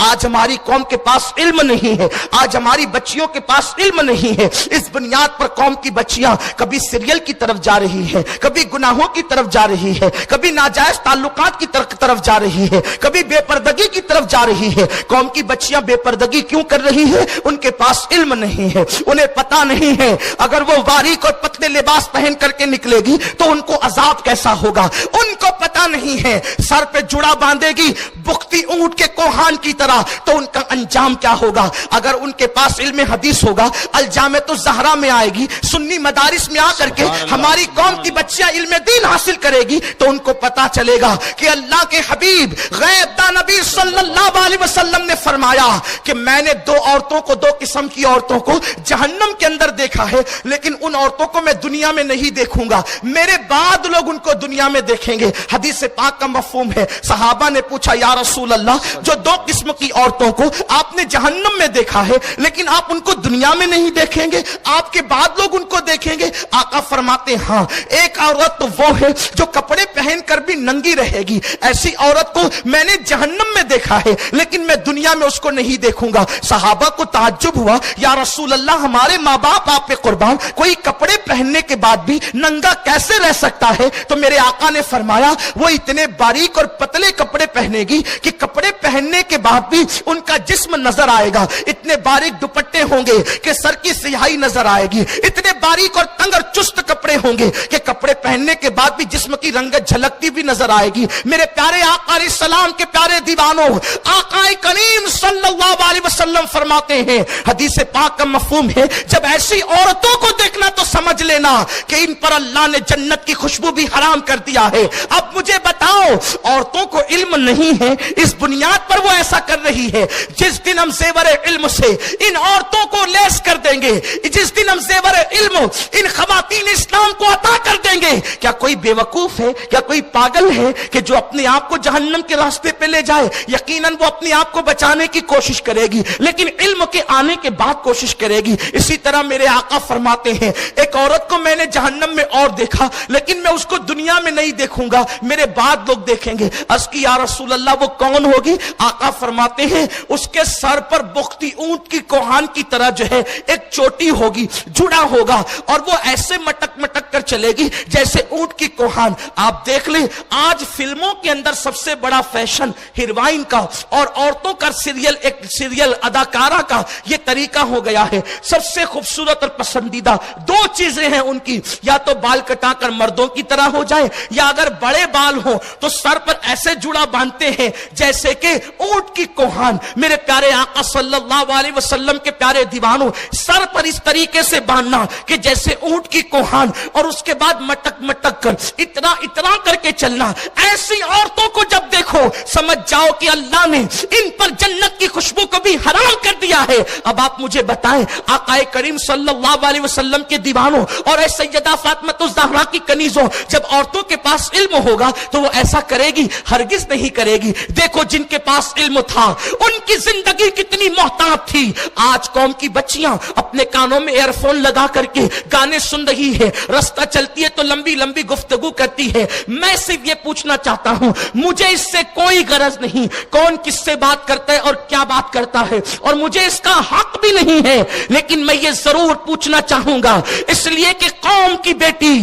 آج ہماری قوم کے پاس علم نہیں ہے, آج ہماری بچیوں کے پاس علم نہیں ہے. اس بنیاد پر قوم کی بچیاں کبھی سیریل کی طرف جا رہی ہے, کبھی گناہوں کی طرف جا رہی ہے, کبھی ناجائز تعلقات کی طرف جا رہی ہے, کبھی بے پردگی کی طرف جا رہی ہے. قوم کی بچیاں بے پردگی کیوں کر رہی ہے؟ ان کے پاس علم نہیں ہے, انہیں پتا نہیں ہے اگر وہ باریک اور پتلے لباس پہن کر کے نکلے گی تو ان کو عذاب کیسا ہوگا. ان کو پتا نہیں ہے سر پہ جڑا باندھے گی بختی اونٹ کے کوہان کی طرح تو ان کا انجام کیا ہوگا. اگر ان کے پاس علم حدیث ہوگا, الجامعۃ الزہرا میں آئے گی, سنی مدارس میں آ کر کے ہماری قوم کی بچیاں علم دین حاصل کرے گی تو ان کو پتا چلے گا کہ اللہ کے حبیب غیب داں نبی صلی اللہ علیہ وسلم نے فرمایا کہ میں نے دو عورتوں کو, دو قسم کی عورتوں کو جہنم کے اندر دیکھا ہے, لیکن ان عورتوں کو میں دنیا میں نہیں دیکھوں گا, میرے بعد لوگ ان کو دنیا میں دیکھیں گے. حدیث پاک کا مفہوم ہے. صحابہ نے پوچھا یا رسول اللہ, جو دو قسم کی عورتوں کو آپ نے جہنم میں دیکھا ہے لیکن آپ ان کو دنیا میں نہیں دیکھیں گے, آپ کے بعد لوگ ان کو دیکھیں گے. آقا فرماتے ہاں, ایک عورت تو وہ ہے جو کپڑے پہن کر بھی ننگی رہے گی, ایسی عورت کو میں نے جہنم میں دیکھا ہے لیکن میں دنیا میں اس کو نہیں دیکھوں گا. صحابہ کو تعجب ہوا, یا رسول اللہ ہمارے ماں باپ آپ پہ قربان, کوئی کپڑے پہننے کے بعد بھی ننگا کیسے رہ سکتا ہے؟ تو میرے آقا نے فرمایا وہ اتنے باریک اور پتلے کپڑے پہنے گی کہ کپڑے پہننے کے بعد بھی ان کا جسم نظر آئے گا, اتنے باریک دوپٹے ہوں گے کہ سر کی سیاہی نظر آئے گی, اتنے باریک اور تنگ اور چست کپڑے ہوں گے کہ کپڑے پہننے کے بعد بھی جسم کی رنگت جھلکتی بھی نظر آئے گی. میرے پیارے آقا علیہ السلام کے پیارے دیوانوں, آقا کریم صلی اللہ علیہ وسلم فرماتے ہیں, حدیث پاک کا مفہوم ہے, جب ایسی عورتوں کو دیکھنا تو سمجھ لینا کہ ان پر اللہ نے جنت کی خوشبو بھی حرام کر دیا ہے. اب مجھے بتاؤ, عورتوں کو علم نہیں ہے, اس بنیاد پر وہ ایسا کر رہی ہے. جس دن ہم زیور علم سے ان عورتوں کو لیس کر دیں گے, جس دن ہم زیور علم ان خواتین اسلام کو عطا کر دیں گے, کیا کوئی بے وقوف ہے, کیا کوئی پاگل ہے کہ جو اپنے آپ کو جہنم کے راستے پہ لے جائے؟ یقیناً وہ اپنے آپ کو بچانے کی کوشش کرے گی لیکن علم کے آنے کے بعد کوشش کرے گی. اسی طرح میرے آقا فرماتے ہیں, ایک عورت کو میں نے جہنم میں اور دیکھا لیکن میں اس کو دنیا میں نہیں دیکھوں گا, میرے بعد لوگ دیکھیں گے. عرض کی یا رسول اللہ وہ کون ہوگی؟ آقا فرماتے ہیں اس کے سر پر بختی اونٹ کی کوہان کی طرح جو ہے ایک چوٹی ہوگی, جڑا ہوگا, اور وہ ایسے مٹک مٹک کر چلے گی جیسے اونٹ کی کوہان. آپ دیکھ لیں آج فلموں کے اندر سب سے بڑا فیشن ہیروائن کا اور عورتوں کا سیریل اداکارہ کا یہ طریقہ ہو گیا ہے. سب سے خوبصورت اور پسندیدہ دو چیزیں ہیں ان کی, یا تو بال کٹا کر مردوں کی طرح ہو جائے, یا اگر بڑے بال ہوں تو سر پر ایسے جڑا باندھتے ہیں جیسے کہ اونٹ کی کوہان. میرے پیارے آقا صلی اللہ علیہ وسلم کے پیارے دیوانوں, سر پر اس طریقے سے باندھنا کہ جیسے اونٹ کی کوہان, اور اس کے بعد مٹک مٹک کر اتنا کر کے چلنا. ایسی عورتوں کو جب دیکھو سمجھ جاؤ کہ اللہ نے ان پر جنت کی خوشبو کو بھی حرام کر دیا ہے. اب آپ مجھے بتائیں, آقا کریم صلی اللہ علیہ وسلم کے دیوانوں اور اے سیدہ فاطمہ الزہرا کی کنیزوں, جب عورتوں کے پاس علم ہوگا تو وہ ایسا کرے گی؟ ہرگز نہیں کرے گی. دیکھو جن کے پاس علم تھا ان کی زندگی کتنی محتاط تھی. آج قوم کی بچیاں اپنے کانوں میں ایئر فون لگا کر کے گانے سن رہی ہے, رستہ چلتی ہے تو لمبی لمبی گفتگو کرتی ہے. میں صرف یہ پوچھنا چاہتا ہوں, مجھے اس سے کوئی غرض نہیں کون کس سے بات کرتا ہے اور کیا بات کرتا ہے, اور مجھے اس کا حق بھی نہیں ہے, لیکن میں یہ ضرور پوچھنا چاہوں گا اس لیے کہ قوم کی بیٹی,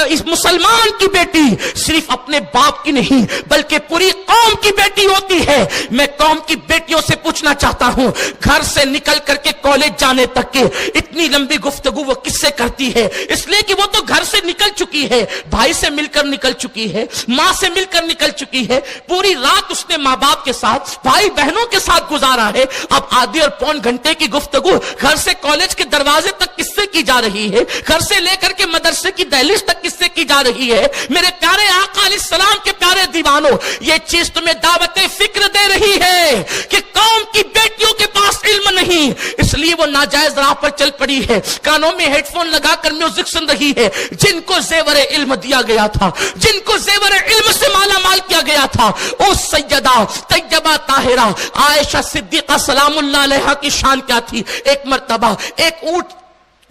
اس مسلمان کی بیٹی صرف اپنے باپ کی نہیں بلکہ پوری قوم کی بیٹی ہوتی ہے. میں قوم کی بیٹیوں سے پوچھنا چاہتا ہوں, گھر سے نکل کر کے کالج جانے تک کے اتنی لمبی گفتگو وہ کس سے کرتی ہے؟ اس لیے کہ وہ تو گھر سے نکل چکی ہے, بھائی سے مل کر نکل چکی ہے, ماں سے مل کر نکل چکی ہے, پوری رات اس نے ماں باپ کے ساتھ, بھائی بہنوں کے ساتھ گزارا ہے. اب آدھی اور پون گھنٹے کی گفتگو گھر سے کالج کے دروازے تک کس سے کی جا رہی ہے, گھر سے لے کر کے مدرسے کی دہلیز تک کس سے کی جا رہی ہے؟ میرے پیارے آقا علیہ السلام کے پیارے دیوانوں, یہ چیز تمہیں دعوت فکر دے رہی ہے کہ قوم کی بیٹیوں کے پاس علم نہیں, اس لیے وہ ناجائز راہ پر چل پڑی ہے, کانوں میں ہیڈ فون لگا کر میوزک سن رہی ہے. جن کو زیور علم دیا گیا تھا, جن کو زیور علم سے مالا مال کیا گیا تھا, اس سیدہ طیبہ طاہرہ عائشہ صدیقہ سلام اللہ علیہا کی شان کیا تھی؟ ایک مرتبہ ایک اونٹ